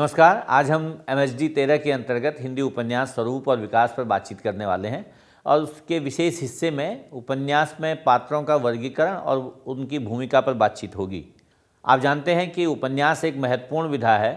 नमस्कार। आज हम MHD 13 के अंतर्गत हिंदी उपन्यास स्वरूप और विकास पर बातचीत करने वाले हैं और उसके विशेष हिस्से में उपन्यास में पात्रों का वर्गीकरण और उनकी भूमिका पर बातचीत होगी। आप जानते हैं कि उपन्यास एक महत्वपूर्ण विधा है।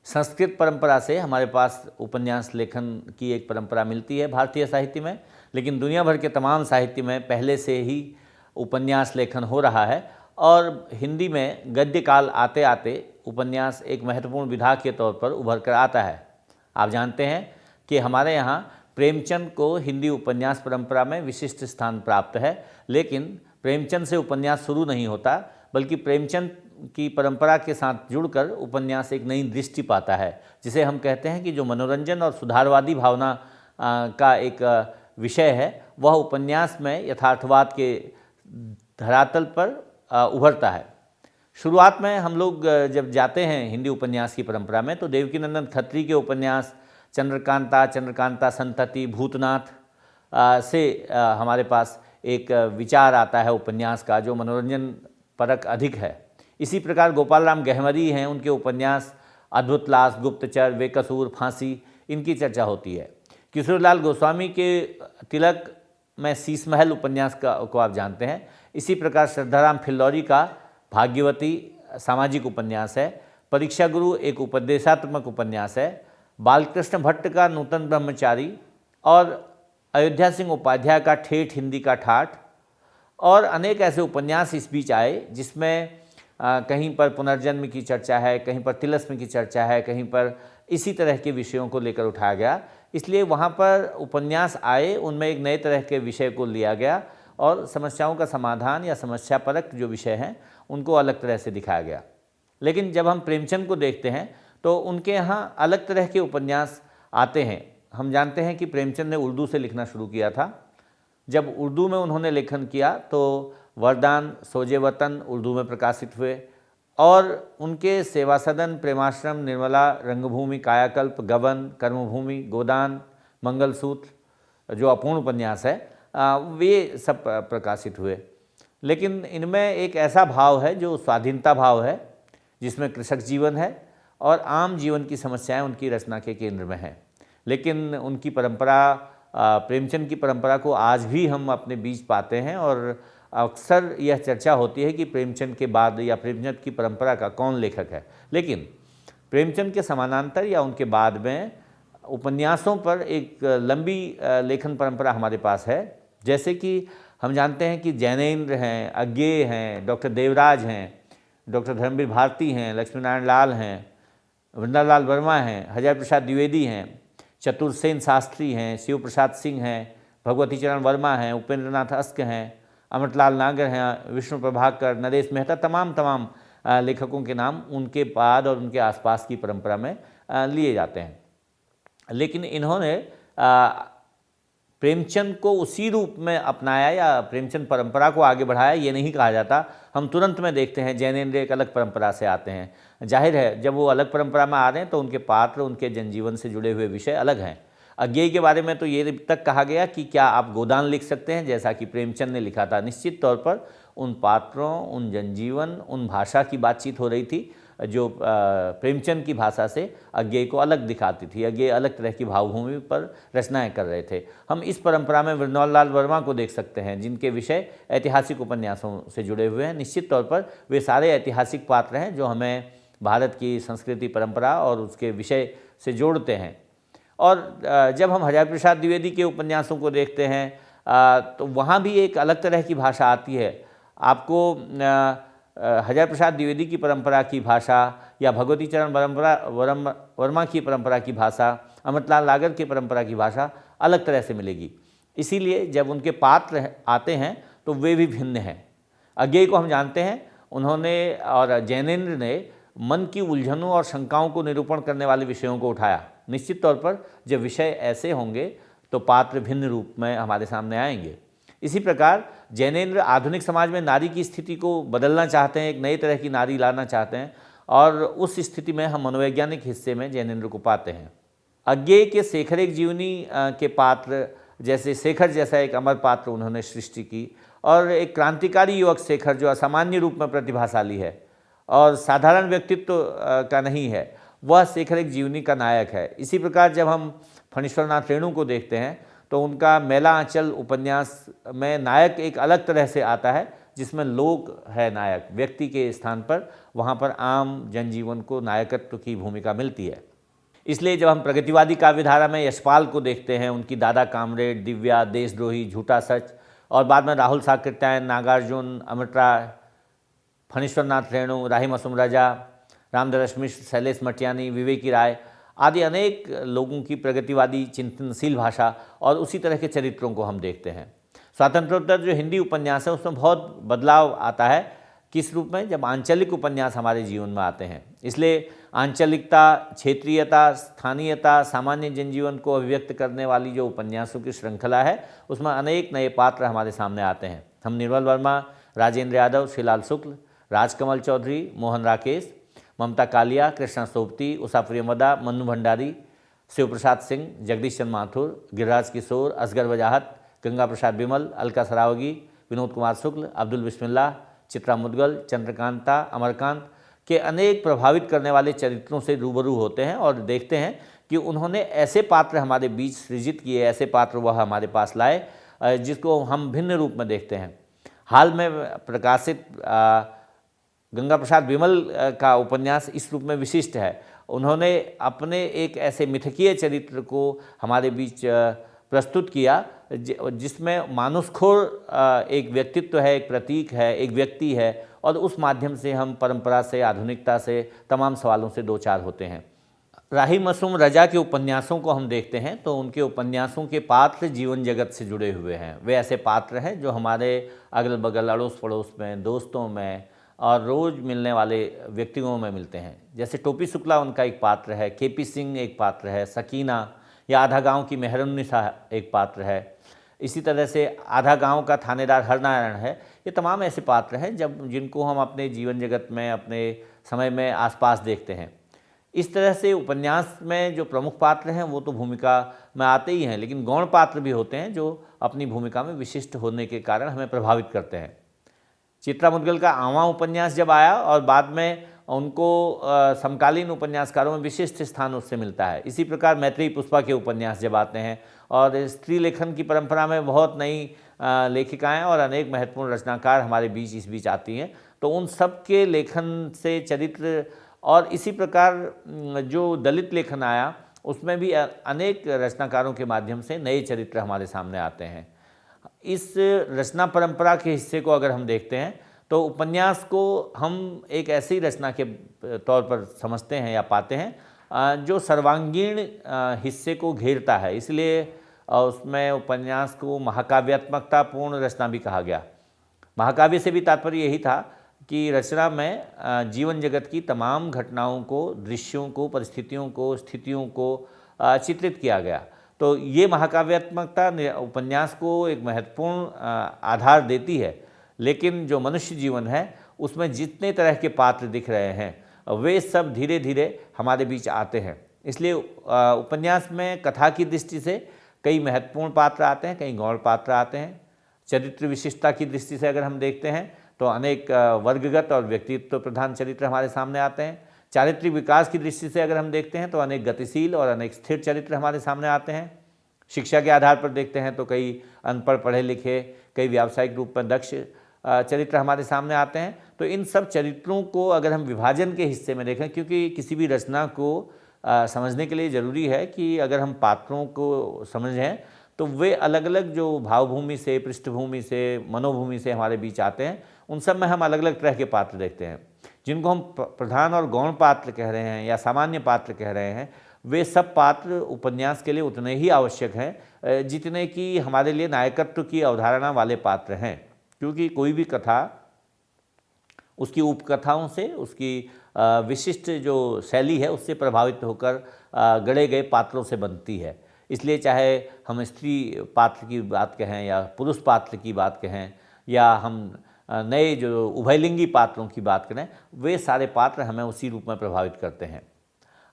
संस्कृत परंपरा से हमारे पास उपन्यास लेखन की एक परंपरा मिलती है भारतीय साहित्य में, लेकिन दुनिया भर के तमाम साहित्य में पहले से ही उपन्यास लेखन हो रहा है और हिंदी में गद्य काल आते आते उपन्यास एक महत्वपूर्ण विधा के तौर पर उभर कर आता है। आप जानते हैं कि हमारे यहाँ प्रेमचंद को हिंदी उपन्यास परंपरा में विशिष्ट स्थान प्राप्त है, लेकिन प्रेमचंद से उपन्यास शुरू नहीं होता, बल्कि प्रेमचंद की परंपरा के साथ जुड़कर उपन्यास एक नई दृष्टि पाता है, जिसे हम कहते हैं कि जो मनोरंजन और सुधारवादी भावना का एक विषय है, वह उपन्यास में यथार्थवाद के धरातल पर उभरता है। शुरुआत में हम लोग जब जाते हैं हिंदी उपन्यास की परंपरा में, तो देवकीनंदन खत्री के उपन्यास चंद्रकांता संतति, भूतनाथ से हमारे पास एक विचार आता है उपन्यास का, जो मनोरंजन परक अधिक है। इसी प्रकार गोपाल राम गहमरी हैं, उनके उपन्यास अद्भुत लाश, गुप्तचर, बेकसूर, फांसी, इनकी चर्चा होती है। किशोरीलाल गोस्वामी के तिलक में शीश महल उपन्यास को आप जानते हैं। इसी प्रकार श्रद्धाराम फिल्लौरी का भाग्यवती सामाजिक उपन्यास है। परीक्षा गुरु एक उपदेशात्मक उपन्यास है। बालकृष्ण भट्ट का नूतन ब्रह्मचारी और अयोध्या सिंह उपाध्याय का ठेठ हिंदी का ठाठ, और अनेक ऐसे उपन्यास इस बीच आए जिसमें कहीं पर पुनर्जन्म की चर्चा है, कहीं पर तिलस्म की चर्चा है, कहीं पर इसी तरह के विषयों को लेकर उठाया गया। इसलिए वहाँ पर उपन्यास आए, उनमें एक नए तरह के विषय को लिया गया और समस्याओं का समाधान या समस्या परक जो विषय हैं उनको अलग तरह से दिखाया गया। लेकिन जब हम प्रेमचंद को देखते हैं तो उनके यहाँ अलग तरह के उपन्यास आते हैं। हम जानते हैं कि प्रेमचंद ने उर्दू से लिखना शुरू किया था। जब उर्दू में उन्होंने लेखन किया तो वरदान, सोजे वतन उर्दू में प्रकाशित हुए और उनके सेवा सदन, प्रेमाश्रम, निर्मला, रंगभूमि, कायाकल्प, गबन, कर्मभूमि, गोदान, मंगलसूत्र जो अपूर्ण उपन्यास है, वे सब प्रकाशित हुए। लेकिन इनमें एक ऐसा भाव है जो स्वाधीनता भाव है, जिसमें कृषक जीवन है और आम जीवन की समस्याएं उनकी रचना के केंद्र में हैं। लेकिन उनकी परंपरा, प्रेमचंद की परंपरा को आज भी हम अपने बीच पाते हैं और अक्सर यह चर्चा होती है कि प्रेमचंद के बाद या प्रेमचंद की परंपरा का कौन लेखक है। लेकिन प्रेमचंद के समानांतर या उनके बाद में उपन्यासों पर एक लंबी लेखन परंपरा हमारे पास है। जैसे कि हम जानते हैं कि जैनेन्द्र हैं, अज्ञेय हैं, डॉक्टर देवराज हैं, डॉक्टर धर्मवीर भारती हैं, लक्ष्मीनारायण लाल हैं, वृंदालाल वर्मा हैं, हजारी प्रसाद द्विवेदी हैं, चतुर्सेन शास्त्री हैं, शिव प्रसाद सिंह हैं, भगवती चरण वर्मा हैं, उपेंद्रनाथ अस्क हैं, अमृतलाल नागर हैं, विष्णु प्रभाकर, नरेश मेहता, तमाम लेखकों के नाम उनके बाद और उनके आसपास की परंपरा में लिए जाते हैं। लेकिन इन्होंने प्रेमचंद को उसी रूप में अपनाया या प्रेमचंद परंपरा को आगे बढ़ाया, ये नहीं कहा जाता। हम तुरंत में देखते हैं जैनेन्द्र एक अलग परंपरा से आते हैं। जाहिर है जब वो अलग परंपरा में आ रहे हैं तो उनके पात्र, उनके जनजीवन से जुड़े हुए विषय अलग हैं। अज्ञेय के बारे में तो ये तक कहा गया कि क्या आप गोदान लिख सकते हैं जैसा कि प्रेमचंद ने लिखा था। निश्चित तौर पर उन पात्रों, उन जनजीवन, उन भाषा की बातचीत हो रही थी जो प्रेमचंद की भाषा से अज्ञेय को अलग दिखाती थी। अज्ञेय अलग तरह की भावभूमि पर रचनाएं कर रहे थे। हम इस परंपरा में वृंदालाल वर्मा को देख सकते हैं, जिनके विषय ऐतिहासिक उपन्यासों से जुड़े हुए हैं। निश्चित तौर पर वे सारे ऐतिहासिक पात्र हैं जो हमें भारत की संस्कृति, परंपरा और उसके विषय से जोड़ते हैं। और जब हम हजारी प्रसाद द्विवेदी के उपन्यासों को देखते हैं तो वहाँ भी एक अलग तरह की भाषा आती है। आपको हजारी प्रसाद द्विवेदी की परंपरा की भाषा या भगवती चरण वर्मा की परंपरा की भाषा, अमृतलाल नागर की परंपरा की भाषा अलग तरह से मिलेगी। इसीलिए जब उनके पात्र आते हैं तो वे भी भिन्न हैं। अज्ञेय को हम जानते हैं, उन्होंने और जैनेन्द्र ने मन की उलझनों और शंकाओं को निरूपण करने वाले विषयों को उठाया। निश्चित तौर पर जब विषय ऐसे होंगे तो पात्र भिन्न रूप में हमारे सामने आएंगे। इसी प्रकार जैनेन्द्र आधुनिक समाज में नारी की स्थिति को बदलना चाहते हैं, एक नई तरह की नारी लाना चाहते हैं और उस स्थिति में हम मनोवैज्ञानिक हिस्से में जैनेन्द्र को पाते हैं। अज्ञेय के शेखर एक जीवनी के पात्र, जैसे शेखर जैसा एक अमर पात्र उन्होंने सृष्टि की और एक क्रांतिकारी युवक शेखर जो असामान्य रूप में प्रतिभाशाली है और साधारण व्यक्तित्व का नहीं है, वह शेखर एक जीवनी का नायक है। इसी प्रकार जब हम फणीश्वरनाथ रेणु को देखते हैं तो उनका मेला आंचल उपन्यास में नायक एक अलग तरह से आता है, जिसमें लोक है नायक, व्यक्ति के स्थान पर वहाँ पर आम जनजीवन को नायकत्व की भूमिका मिलती है। इसलिए जब हम प्रगतिवादी काव्यधारा में यशपाल को देखते हैं, उनकी दादा कामरेड, दिव्या, देशद्रोही, झूठा सच, और बाद में राहुल साकृत्यायन, नागार्जुन, अमृत राय, फणीश्वरनाथ रेणु, राही मासूम रजा, रामधरस मिश्र, शैलेश मटियानी, विवेकी राय आदि अनेक लोगों की प्रगतिवादी चिंतनशील भाषा और उसी तरह के चरित्रों को हम देखते हैं। स्वातंत्रोत्तर जो हिंदी उपन्यास है उसमें बहुत बदलाव आता है। किस रूप में? जब आंचलिक उपन्यास हमारे जीवन में आते हैं। इसलिए आंचलिकता, क्षेत्रीयता, स्थानीयता, सामान्य जनजीवन को अभिव्यक्त करने वाली जो उपन्यासों की श्रृंखला है उसमें अनेक नए पात्र हमारे सामने आते हैं। हम निर्मल वर्मा, राजेंद्र यादव, श्रीलाल शुक्ल, राजकमल चौधरी, मोहन राकेश, ममता कालिया, कृष्णा सोबती, उषा प्रियमदा, मन्नू भंडारी, शिव प्रसाद सिंह, जगदीश चंद्र माथुर, गिरिराज किशोर, असगर वजाहत, गंगा प्रसाद बिमल, अलका सरावगी, विनोद कुमार शुक्ल, अब्दुल बिस्मिल्लाह, चित्रा मुदगल, चंद्रकांता, अमरकांत के अनेक प्रभावित करने वाले चरित्रों से रूबरू होते हैं और देखते हैं कि उन्होंने ऐसे पात्र हमारे बीच सृजित किए, ऐसे पात्र वह हमारे पास लाए जिसको हम भिन्न रूप में देखते हैं। हाल में प्रकाशित गंगा प्रसाद बिमल का उपन्यास इस रूप में विशिष्ट है। उन्होंने अपने एक ऐसे मिथकीय चरित्र को हमारे बीच प्रस्तुत किया जिसमें मानुषखोर एक व्यक्तित्व है, एक प्रतीक है, एक व्यक्ति है, और उस माध्यम से हम परंपरा से, आधुनिकता से, तमाम सवालों से दो चार होते हैं। राही मासूम रजा के उपन्यासों को हम देखते हैं तो उनके उपन्यासों के पात्र जीवन जगत से जुड़े हुए हैं। वे ऐसे पात्र हैं जो हमारे अगल बगल, अड़ोस पड़ोस में, दोस्तों में और रोज़ मिलने वाले व्यक्तियों में मिलते हैं। जैसे टोपी शुक्ला उनका एक पात्र है, केपी सिंह एक पात्र है, सकीना या आधा गांव की मेहरुन्निसा एक पात्र है, इसी तरह से आधा गांव का थानेदार हरनारायण है। ये तमाम ऐसे पात्र हैं जिनको हम अपने जीवन जगत में, अपने समय में आसपास देखते हैं। इस तरह से उपन्यास में जो प्रमुख पात्र हैं वो तो भूमिका में आते ही हैं, लेकिन गौण पात्र भी होते हैं जो अपनी भूमिका में विशिष्ट होने के कारण हमें प्रभावित करते हैं। चित्रा मुदगल का आवां उपन्यास जब आया और बाद में उनको समकालीन उपन्यासकारों में विशिष्ट स्थान उससे मिलता है। इसी प्रकार मैत्रेयी पुष्पा के उपन्यास जब आते हैं और स्त्री लेखन की परंपरा में बहुत नई लेखिकाएं और अनेक महत्वपूर्ण रचनाकार हमारे बीच इस बीच आती हैं, तो उन सब के लेखन से चरित्र, और इसी प्रकार जो दलित लेखन आया उसमें भी अनेक रचनाकारों के माध्यम से नए चरित्र हमारे सामने आते हैं। इस रचना परंपरा के हिस्से को अगर हम देखते हैं तो उपन्यास को हम एक ऐसी रचना के तौर पर समझते हैं या पाते हैं जो सर्वांगीण हिस्से को घेरता है, इसलिए उसमें उपन्यास को महाकाव्यात्मकतापूर्ण रचना भी कहा गया। महाकाव्य से भी तात्पर्य यही था कि रचना में जीवन जगत की तमाम घटनाओं को, दृश्यों को, परिस्थितियों को, स्थितियों को चित्रित किया गया। तो ये महाकाव्यात्मकता उपन्यास को एक महत्वपूर्ण आधार देती है, लेकिन जो मनुष्य जीवन है उसमें जितने तरह के पात्र दिख रहे हैं वे सब धीरे धीरे हमारे बीच आते हैं। इसलिए उपन्यास में कथा की दृष्टि से कई महत्वपूर्ण पात्र आते हैं, कई गौण पात्र आते हैं। चरित्र विशिष्टता की दृष्टि से अगर हम देखते हैं तो अनेक वर्गगत और व्यक्तित्व प्रधान चरित्र हमारे सामने आते हैं। चारित्रिक विकास की दृष्टि से अगर हम देखते हैं तो अनेक गतिशील और अनेक स्थिर चरित्र हमारे सामने आते हैं। शिक्षा के आधार पर देखते हैं तो कई अनपढ़, पढ़े लिखे, कई व्यावसायिक रूप में दक्ष चरित्र हमारे सामने आते हैं। तो इन सब चरित्रों को अगर हम विभाजन के हिस्से में देखें, क्योंकि किसी भी रचना को समझने के लिए ज़रूरी है कि अगर हम पात्रों को समझें तो वे अलग अलग जो भावभूमि से, पृष्ठभूमि से, मनोभूमि से हमारे बीच आते हैं, उन सब में हम अलग अलग तरह के पात्र देखते हैं। जिनको हम प्रधान और गौण पात्र कह रहे हैं या सामान्य पात्र कह रहे हैं, वे सब पात्र उपन्यास के लिए उतने ही आवश्यक हैं जितने कि हमारे लिए नायकत्व की अवधारणा वाले पात्र हैं। क्योंकि कोई भी कथा उसकी उपकथाओं से, उसकी विशिष्ट जो शैली है उससे प्रभावित होकर गढ़े गए पात्रों से बनती है। इसलिए चाहे हम स्त्री पात्र की बात कहें या पुरुष पात्र की बात कहें या हम नए जो उभयलिंगी पात्रों की बात करें, वे सारे पात्र हमें उसी रूप में प्रभावित करते हैं।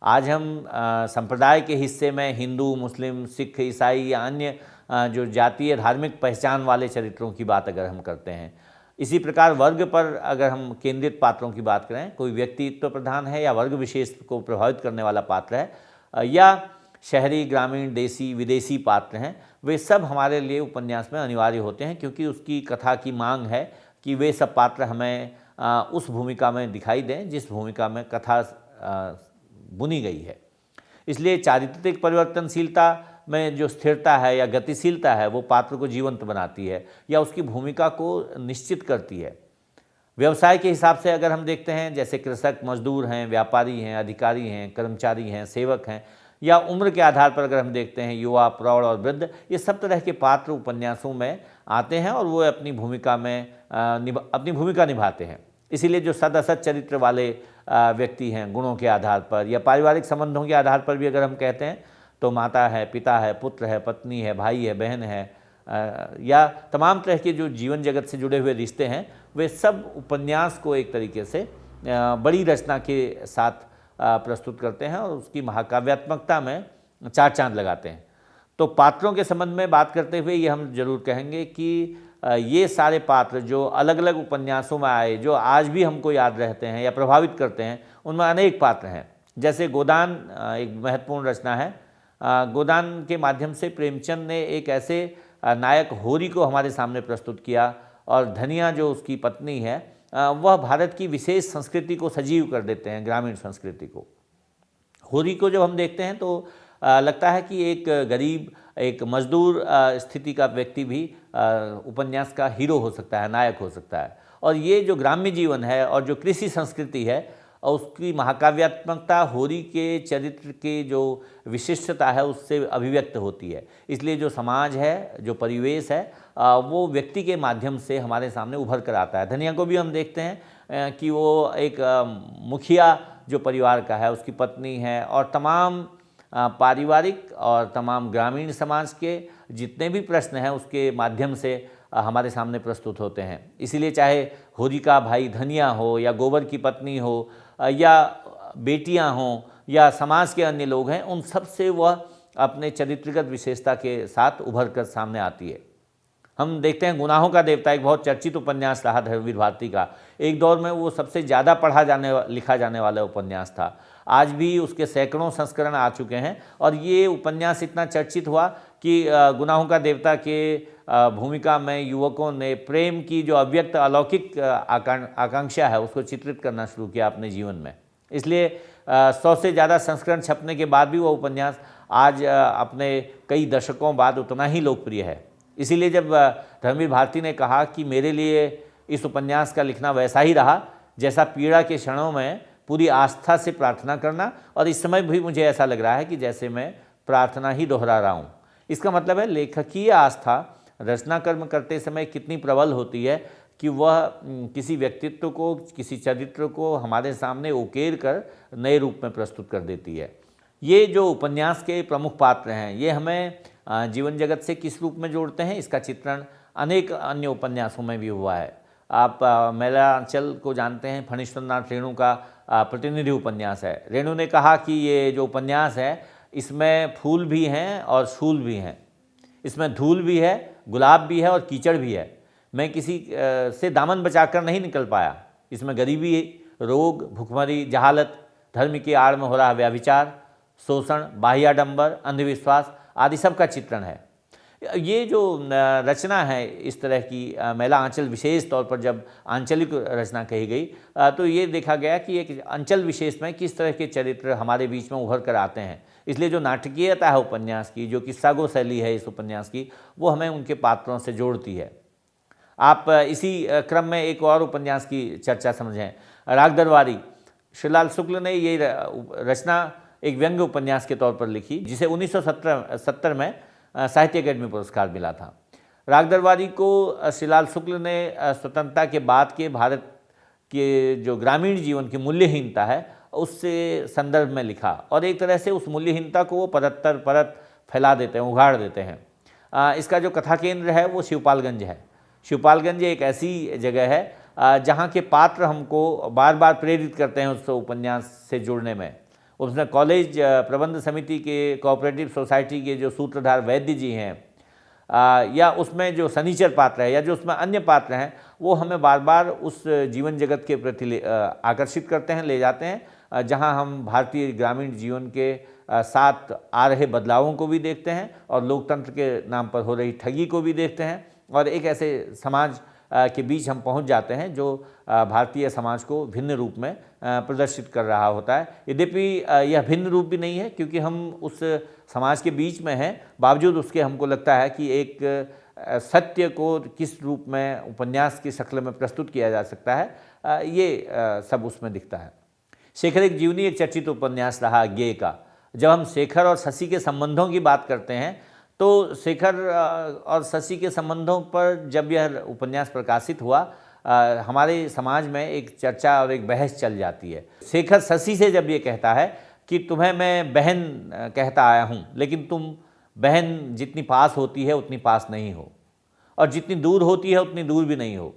आज हम संप्रदाय के हिस्से में हिंदू, मुस्लिम, सिख, ईसाई या अन्य जो जातीय धार्मिक पहचान वाले चरित्रों की बात अगर हम करते हैं इसी प्रकार वर्ग पर अगर हम केंद्रित पात्रों की बात करें, कोई व्यक्तित्व प्रधान है या वर्ग विशेष को प्रभावित करने वाला पात्र है या शहरी, ग्रामीण, देसी, विदेशी पात्र हैं, वे सब हमारे लिए उपन्यास में अनिवार्य होते हैं, क्योंकि उसकी कथा की मांग है कि वे सब पात्र हमें उस भूमिका में दिखाई दें जिस भूमिका में कथा बुनी गई है। इसलिए चारित्रिक परिवर्तनशीलता में जो स्थिरता है या गतिशीलता है वो पात्र को जीवंत बनाती है या उसकी भूमिका को निश्चित करती है। व्यवसाय के हिसाब से अगर हम देखते हैं, जैसे कृषक, मजदूर हैं, व्यापारी हैं, अधिकारी हैं, कर्मचारी हैं, सेवक हैं, या उम्र के आधार पर अगर हम देखते हैं युवा, प्रौढ़ और वृद्ध, ये सब तरह के पात्र उपन्यासों में आते हैं और वो अपनी भूमिका निभाते हैं। इसीलिए जो सद असद चरित्र वाले व्यक्ति हैं, गुणों के आधार पर या पारिवारिक संबंधों के आधार पर भी अगर हम कहते हैं तो माता है, पिता है, पुत्र है, पत्नी है, भाई है, बहन है, या तमाम तरह के जो जीवन जगत से जुड़े हुए रिश्ते हैं, वे सब उपन्यास को एक तरीके से बड़ी रचना के साथ प्रस्तुत करते हैं और उसकी महाकाव्यात्मकता में चार चांद लगाते हैं। तो पात्रों के संबंध में बात करते हुए ये हम जरूर कहेंगे कि ये सारे पात्र जो अलग अलग उपन्यासों में आए, जो आज भी हमको याद रहते हैं या प्रभावित करते हैं, उनमें अनेक पात्र हैं। जैसे गोदान एक महत्वपूर्ण रचना है। गोदान के माध्यम से प्रेमचंद ने एक ऐसे नायक होरी को हमारे सामने प्रस्तुत किया और धनिया जो उसकी पत्नी है वह भारत की विशेष संस्कृति को सजीव कर देते हैं, ग्रामीण संस्कृति को। होरी को जब हम देखते हैं तो लगता है कि एक गरीब, एक मजदूर स्थिति का व्यक्ति भी उपन्यास का हीरो हो सकता है, नायक हो सकता है। और ये जो ग्राम्य जीवन है और जो कृषि संस्कृति है और उसकी महाकाव्यात्मकता होरी के चरित्र की जो विशिष्टता है उससे अभिव्यक्त होती है। इसलिए जो समाज है, जो परिवेश है, वो व्यक्ति के माध्यम से हमारे सामने उभर कर आता है। धनिया को भी हम देखते हैं कि वो एक मुखिया जो परिवार का है, उसकी पत्नी है, और तमाम पारिवारिक और तमाम ग्रामीण समाज के जितने भी प्रश्न हैं उसके माध्यम से हमारे सामने प्रस्तुत होते हैं। इसीलिए चाहे होरी का भाई धनिया हो या गोबर की पत्नी हो या बेटियां हों या समाज के अन्य लोग हैं, उन सब से वह अपने चरित्रगत विशेषता के साथ उभर कर सामने आती है। हम देखते हैं गुनाहों का देवता एक बहुत चर्चित उपन्यास रहा धर्मवीर भारती का। एक दौर में वो सबसे ज़्यादा लिखा जाने वाला उपन्यास था। आज भी उसके सैकड़ों संस्करण आ चुके हैं और ये उपन्यास इतना चर्चित हुआ कि गुनाहों का देवता के भूमिका में युवकों ने प्रेम की जो अव्यक्त अलौकिक आकांक्षा है उसको चित्रित करना शुरू किया अपने जीवन में। इसलिए 100 से ज़्यादा संस्करण छपने के बाद भी वह उपन्यास आज अपने कई दशकों बाद उतना ही लोकप्रिय है। इसीलिए जब धर्मवीर भारती ने कहा कि मेरे लिए इस उपन्यास का लिखना वैसा ही रहा जैसा पीड़ा के क्षणों में पूरी आस्था से प्रार्थना करना, और इस समय भी मुझे ऐसा लग रहा है कि जैसे मैं प्रार्थना ही दोहरा रहा हूँ। इसका मतलब है लेखकीय आस्था रचना कर्म करते समय कितनी प्रबल होती है कि वह किसी व्यक्तित्व को, किसी चरित्र को हमारे सामने उकेर कर नए रूप में प्रस्तुत कर देती है। ये जो उपन्यास के प्रमुख पात्र हैं ये हमें जीवन जगत से किस रूप में जोड़ते हैं, इसका चित्रण अनेक अन्य उपन्यासों में भी हुआ है। आप मैलांचल को जानते हैं, फणीश्वरनाथ रेणु का प्रतिनिधि उपन्यास है। रेणु ने कहा कि ये जो उपन्यास है इसमें फूल भी हैं और शूल भी हैं, इसमें धूल भी है, गुलाब भी है और कीचड़ भी है। मैं किसी से दामन बचाकर नहीं निकल पाया। इसमें गरीबी, रोग, भुखमरी, जहालत, धर्म की आड़ में हो रहा व्यभिचार, शोषण, बाह्याडंबर, अंधविश्वास आदि सब का चित्रण है। ये जो रचना है इस तरह की मैला आंचल, विशेष तौर पर जब आंचलिक रचना कही गई तो ये देखा गया कि एक अंचल विशेष में किस तरह के चरित्र हमारे बीच में उभर कर आते हैं। इसलिए जो नाटकीयता है उपन्यास की, जो किस्सागो शैली है इस उपन्यास की, वो हमें उनके पात्रों से जोड़ती है। आप इसी क्रम में एक और उपन्यास की चर्चा समझें, राग दरबारी। श्रीलाल शुक्ल ने ये रचना एक व्यंग्य उपन्यास के तौर पर लिखी जिसे 1970 में साहित्य अकेडमी पुरस्कार मिला था। राग दरबारी को श्रीलाल शुक्ल ने स्वतंत्रता के बाद के भारत के जो ग्रामीण जीवन की मूल्यहीनता है उससे संदर्भ में लिखा और एक तरह से उस मूल्यहीनता को वो परत फैला देते हैं, उगाड़ देते हैं। इसका जो कथा केंद्र है वो शिवपालगंज है। शिवपालगंज एक ऐसी जगह है जहाँ के पात्र हमको बार बार प्रेरित करते हैं उस उपन्यास से जुड़ने में। उसमें कॉलेज प्रबंध समिति के, कोऑपरेटिव सोसाइटी के जो सूत्रधार वैद्य जी हैं, या उसमें जो शनिचर पात्र है या जो उसमें अन्य पात्र हैं वो हमें बार बार उस जीवन जगत के प्रति आकर्षित करते हैं, ले जाते हैं, जहां हम भारतीय ग्रामीण जीवन के साथ आ रहे बदलावों को भी देखते हैं और लोकतंत्र के नाम पर हो रही ठगी को भी देखते हैं और एक ऐसे समाज के बीच हम पहुंच जाते हैं जो भारतीय समाज को भिन्न रूप में प्रदर्शित कर रहा होता है। यद्यपि यह भिन्न रूप भी नहीं है क्योंकि हम उस समाज के बीच में हैं, बावजूद उसके हमको लगता है कि एक सत्य को किस रूप में उपन्यास की शक्ल में प्रस्तुत किया जा सकता है, ये सब उसमें दिखता है। शेखर एक जीवनी एक चर्चित उपन्यास रहा अज्ञेय का। जब हम शेखर और शशि के संबंधों की बात करते हैं तो शेखर और शशि के संबंधों पर जब यह उपन्यास प्रकाशित हुआ, हमारे समाज में एक चर्चा और एक बहस चल जाती है। शेखर शशि से जब ये कहता है कि तुम्हें मैं बहन कहता आया हूँ, लेकिन तुम बहन जितनी पास होती है उतनी पास नहीं हो और जितनी दूर होती है उतनी दूर भी नहीं हो।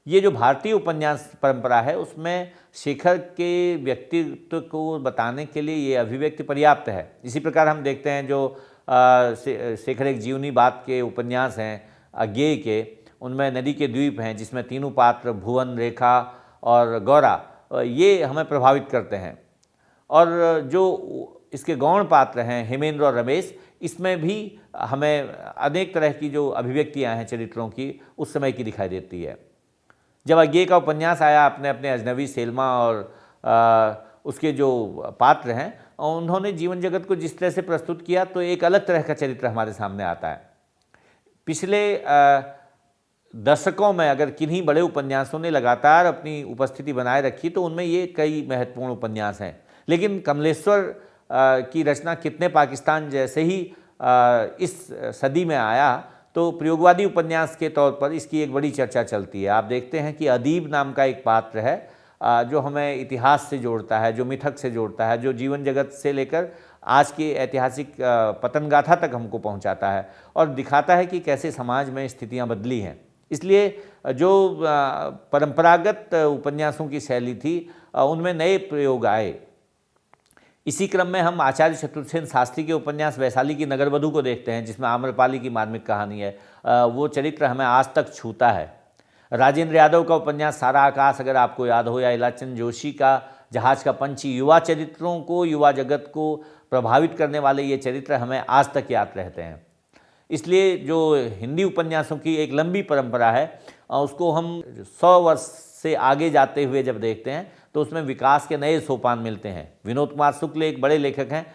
ये जो भारतीय उपन्यास परंपरा है उसमें शेखर के व्यक्तित्व को बताने के लिए ये अभिव्यक्ति पर्याप्त है। इसी प्रकार हम देखते हैं जो शेखर एक जीवनी बात के उपन्यास हैं अज्ञेय के, उनमें नदी के द्वीप हैं जिसमें तीनों पात्र भुवन, रेखा और गौरा ये हमें प्रभावित करते हैं और जो इसके गौण पात्र हैं हेमेंद्र और रमेश, इसमें भी हमें अनेक तरह की जो अभिव्यक्तियां हैं चरित्रों की उस समय की दिखाई देती है। जब अज्ञेय का उपन्यास आया, अपने अपने अजनबी सेल्मा और उसके जो पात्र हैं उन्होंने जीवन जगत को जिस तरह से प्रस्तुत किया तो एक अलग तरह का चरित्र हमारे सामने आता है। पिछले दशकों में अगर किन्हीं बड़े उपन्यासों ने लगातार अपनी उपस्थिति बनाए रखी तो उनमें ये कई महत्वपूर्ण उपन्यास हैं, लेकिन कमलेश्वर की रचना कितने पाकिस्तान जैसे ही इस सदी में आया तो प्रयोगवादी उपन्यास के तौर पर इसकी एक बड़ी चर्चा चलती है। आप देखते हैं कि अदीब नाम का एक पात्र है जो हमें इतिहास से जोड़ता है, जो मिथक से जोड़ता है, जो जीवन जगत से लेकर आज की ऐतिहासिक पतन गाथा तक हमको पहुंचाता है और दिखाता है कि कैसे समाज में स्थितियां बदली हैं। इसलिए जो परंपरागत उपन्यासों की शैली थी उनमें नए प्रयोग आए। इसी क्रम में हम आचार्य चतुर्सेन शास्त्री के उपन्यास वैशाली की नगरवधू को देखते हैं जिसमें आम्रपाली की मार्मिक कहानी है। वो चरित्र हमें आज तक छूता है। राजेंद्र यादव का उपन्यास सारा आकाश अगर आपको याद हो, या इलाचंद जोशी का जहाज का पंछी, युवा चरित्रों को, युवा जगत को प्रभावित करने वाले ये चरित्र हमें आज तक याद रहते हैं। इसलिए जो हिंदी उपन्यासों की एक लंबी परंपरा है उसको हम 100 वर्ष से आगे जाते हुए जब देखते हैं तो उसमें विकास के नए सोपान मिलते हैं। विनोद कुमार शुक्ल एक बड़े लेखक हैं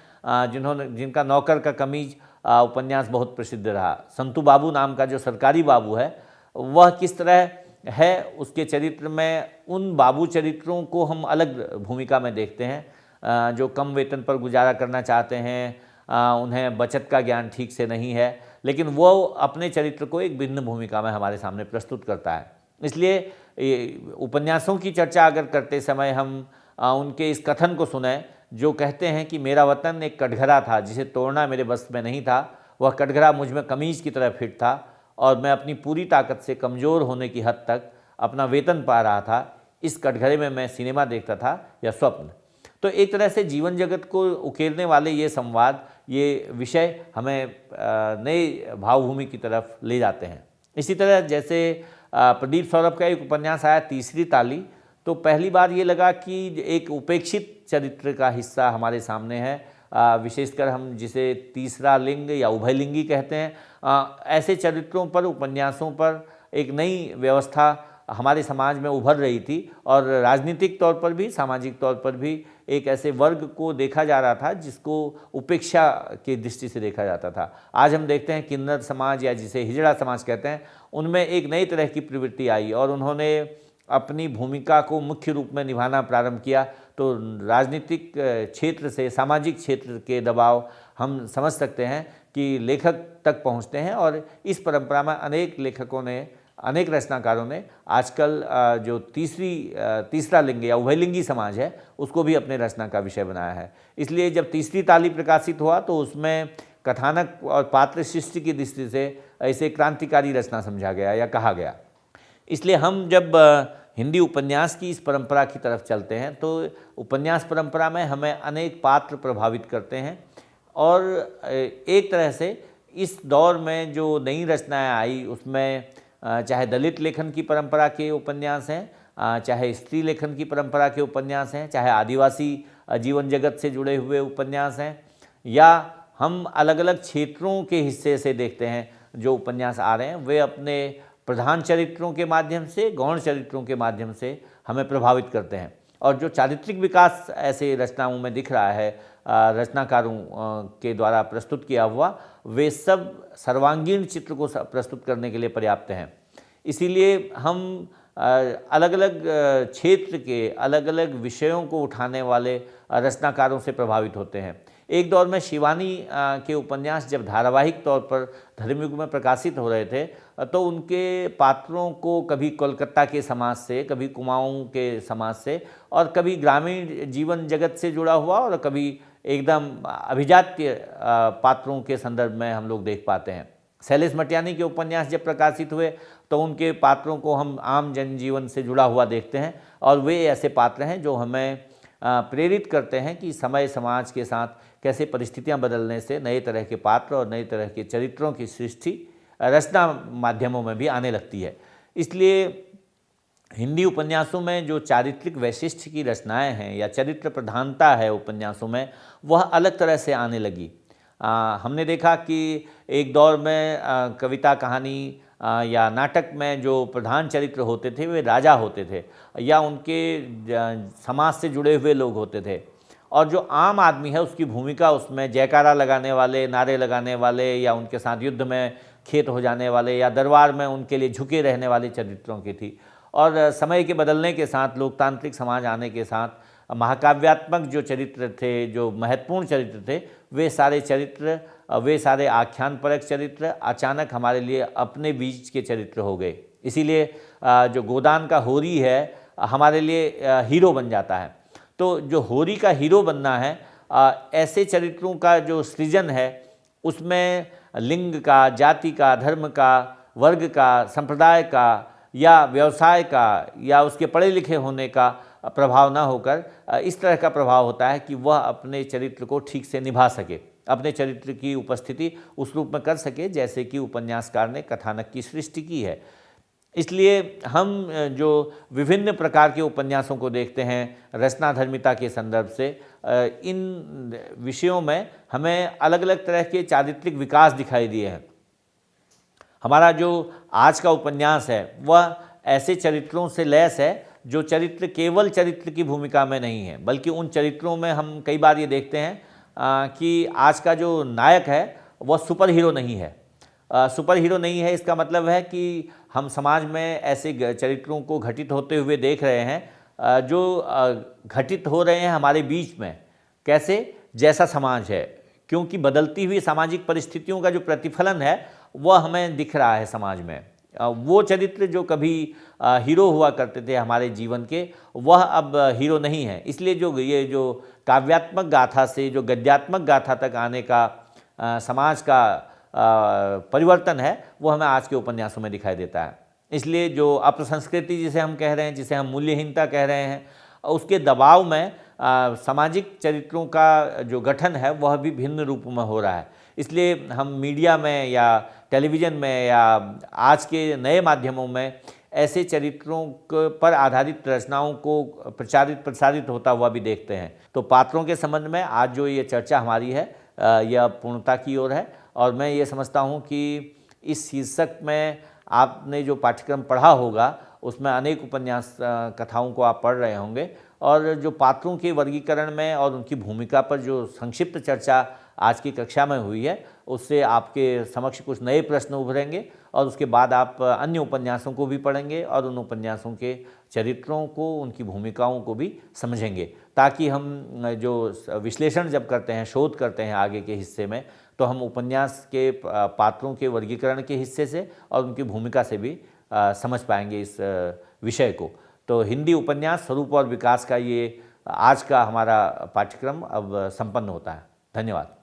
जिनका नौकर का कमीज उपन्यास बहुत प्रसिद्ध रहा। संतू बाबू नाम का जो सरकारी बाबू है वह किस तरह है, उसके चरित्र में उन बाबू चरित्रों को हम अलग भूमिका में देखते हैं जो कम वेतन पर गुजारा करना चाहते हैं, उन्हें बचत का ज्ञान ठीक से नहीं है, लेकिन वो अपने चरित्र को एक भिन्न भूमिका में हमारे सामने प्रस्तुत करता है। इसलिए उपन्यासों की चर्चा अगर करते समय हम उनके इस कथन को सुने जो कहते हैं कि मेरा वतन एक कटघरा था जिसे तोड़ना मेरे बस में नहीं था, वह कटघरा मुझ में कमीज की तरह फिट था और मैं अपनी पूरी ताकत से कमज़ोर होने की हद तक अपना वेतन पा रहा था। इस कटघरे में मैं सिनेमा देखता था या स्वप्न। तो एक तरह से जीवन जगत को उकेरने वाले ये संवाद, ये विषय हमें नए भावभूमि की तरफ ले जाते हैं। इसी तरह जैसे प्रदीप सौरभ का एक उपन्यास आया तीसरी ताली, तो पहली बार ये लगा कि एक उपेक्षित चरित्र का हिस्सा हमारे सामने है, विशेषकर हम जिसे तीसरा लिंग या उभयलिंगी कहते हैं। ऐसे चरित्रों पर, उपन्यासों पर एक नई व्यवस्था हमारे समाज में उभर रही थी और राजनीतिक तौर पर भी, सामाजिक तौर पर भी एक ऐसे वर्ग को देखा जा रहा था जिसको उपेक्षा की दृष्टि से देखा जाता था। आज हम देखते हैं किन्नर समाज या जिसे हिजड़ा समाज कहते हैं, उनमें एक नई तरह की प्रवृत्ति आई और उन्होंने अपनी भूमिका को मुख्य रूप में निभाना प्रारंभ किया। तो राजनीतिक क्षेत्र से सामाजिक क्षेत्र के दबाव हम समझ सकते हैं कि लेखक तक पहुंचते हैं और इस परंपरा में अनेक लेखकों ने, अनेक रचनाकारों ने आजकल जो तीसरा लिंग या उभयलिंगी समाज है उसको भी अपने रचना का विषय बनाया है। इसलिए जब तीसरी ताली प्रकाशित हुआ तो उसमें कथानक और पात्र सृष्टि की दृष्टि से ऐसे क्रांतिकारी रचना समझा गया या कहा गया। इसलिए हम जब हिंदी उपन्यास की इस परंपरा की तरफ चलते हैं तो उपन्यास परंपरा में हमें अनेक पात्र प्रभावित करते हैं और एक तरह से इस दौर में जो नई रचनाएं आई उसमें चाहे दलित लेखन की परंपरा के उपन्यास हैं, चाहे स्त्री लेखन की परंपरा के उपन्यास हैं, चाहे आदिवासी जीवन जगत से जुड़े हुए उपन्यास हैं, या हम अलग अलग क्षेत्रों के हिस्से से देखते हैं जो उपन्यास आ रहे हैं, वे अपने प्रधान चरित्रों के माध्यम से, गौण चरित्रों के माध्यम से हमें प्रभावित करते हैं। और जो चारित्रिक विकास ऐसे रचनाओं में दिख रहा है रचनाकारों के द्वारा प्रस्तुत किया हुआ, वे सब सर्वांगीण चित्र को प्रस्तुत करने के लिए पर्याप्त हैं। इसीलिए हम अलग अलग क्षेत्र के अलग अलग विषयों को उठाने वाले रचनाकारों से प्रभावित होते हैं। एक दौर में शिवानी के उपन्यास जब धारावाहिक तौर पर धर्मयुग में प्रकाशित हो रहे थे तो उनके पात्रों को कभी कोलकाता के समाज से, कभी कुमाऊं के समाज से, और कभी ग्रामीण जीवन जगत से जुड़ा हुआ, और कभी एकदम अभिजात्य पात्रों के संदर्भ में हम लोग देख पाते हैं। शैलेश मटियानी के उपन्यास जब प्रकाशित हुए तो उनके पात्रों को हम आम जनजीवन से जुड़ा हुआ देखते हैं, और वे ऐसे पात्र हैं जो हमें प्रेरित करते हैं कि समय समाज के साथ कैसे परिस्थितियां बदलने से नए तरह के पात्र और नए तरह के चरित्रों की सृष्टि रचना माध्यमों में भी आने लगती है। इसलिए हिंदी उपन्यासों में जो चारित्रिक वैशिष्ट की रचनाएं हैं या चरित्र प्रधानता है उपन्यासों में, वह अलग तरह से आने लगी। हमने देखा कि एक दौर में कविता, कहानी या नाटक में जो प्रधान चरित्र होते थे वे राजा होते थे या उनके समाज से जुड़े हुए लोग होते थे, और जो आम आदमी है उसकी भूमिका उसमें जयकारा लगाने वाले, नारे लगाने वाले, या उनके साथ युद्ध में खेत हो जाने वाले, या दरबार में उनके लिए झुके रहने वाले चरित्रों की थी। और समय के बदलने के साथ, लोकतांत्रिक समाज आने के साथ, महाकाव्यात्मक जो चरित्र थे, जो महत्वपूर्ण चरित्र थे, वे सारे चरित्र, वे सारे आख्यान परक चरित्र अचानक हमारे लिए अपने बीच के चरित्र हो गए। इसीलिए जो गोदान का होरी है हमारे लिए हीरो बन जाता है। तो जो होरी का हीरो बनना है, ऐसे चरित्रों का जो सृजन है उसमें लिंग का, जाति का, धर्म का, वर्ग का, संप्रदाय का या व्यवसाय का या उसके पढ़े लिखे होने का प्रभाव ना होकर इस तरह का प्रभाव होता है कि वह अपने चरित्र को ठीक से निभा सके, अपने चरित्र की उपस्थिति उस रूप में कर सके जैसे कि उपन्यासकार ने कथानक की सृष्टि की है। इसलिए हम जो विभिन्न प्रकार के उपन्यासों को देखते हैं रचनाधर्मिता के संदर्भ से, इन विषयों में हमें अलग अलग तरह के चारित्रिक विकास दिखाई दिए हैं। हमारा जो आज का उपन्यास है वह ऐसे चरित्रों से लैस है जो चरित्र केवल चरित्र की भूमिका में नहीं है, बल्कि उन चरित्रों में हम कई बार ये देखते हैं कि आज का जो नायक है वह सुपर हीरो नहीं है। सुपर हीरो नहीं है इसका मतलब है कि हम समाज में ऐसे चरित्रों को घटित होते हुए देख रहे हैं जो घटित हो रहे हैं हमारे बीच में, कैसे, जैसा समाज है, क्योंकि बदलती हुई सामाजिक परिस्थितियों का जो प्रतिफलन है वह हमें दिख रहा है समाज में। वो चरित्र जो कभी हीरो हुआ करते थे हमारे जीवन के, वह अब हीरो नहीं है। इसलिए ये जो काव्यात्मक गाथा से जो गद्यात्मक गाथा तक आने का समाज का परिवर्तन है वो हमें आज के उपन्यासों में दिखाई देता है। इसलिए जो अपसंस्कृति जिसे हम कह रहे हैं, जिसे हम मूल्यहीनता कह रहे हैं, उसके दबाव में सामाजिक चरित्रों का जो गठन है वह भी भिन्न रूप में हो रहा है। इसलिए हम मीडिया में या टेलीविज़न में या आज के नए माध्यमों में ऐसे चरित्रों पर आधारित रचनाओं को प्रसारित होता हुआ भी देखते हैं। तो पात्रों के संबंध में आज जो ये चर्चा हमारी है यह पूर्णता की ओर है, और मैं ये समझता हूँ कि इस शीर्षक में आपने जो पाठ्यक्रम पढ़ा होगा उसमें अनेक उपन्यास कथाओं को आप पढ़ रहे होंगे, और जो पात्रों के वर्गीकरण में और उनकी भूमिका पर जो संक्षिप्त चर्चा आज की कक्षा में हुई है उससे आपके समक्ष कुछ नए प्रश्न उभरेंगे, और उसके बाद आप अन्य उपन्यासों को भी पढ़ेंगे और उन उपन्यासों के चरित्रों को, उनकी भूमिकाओं को भी समझेंगे, ताकि हम जो विश्लेषण जब करते हैं, शोध करते हैं आगे के हिस्से में, तो हम उपन्यास के पात्रों के वर्गीकरण के हिस्से से और उनकी भूमिका से भी समझ पाएंगे इस विषय को। तो हिंदी उपन्यास स्वरूप और विकास का ये आज का हमारा पाठ्यक्रम अब संपन्न होता है। धन्यवाद।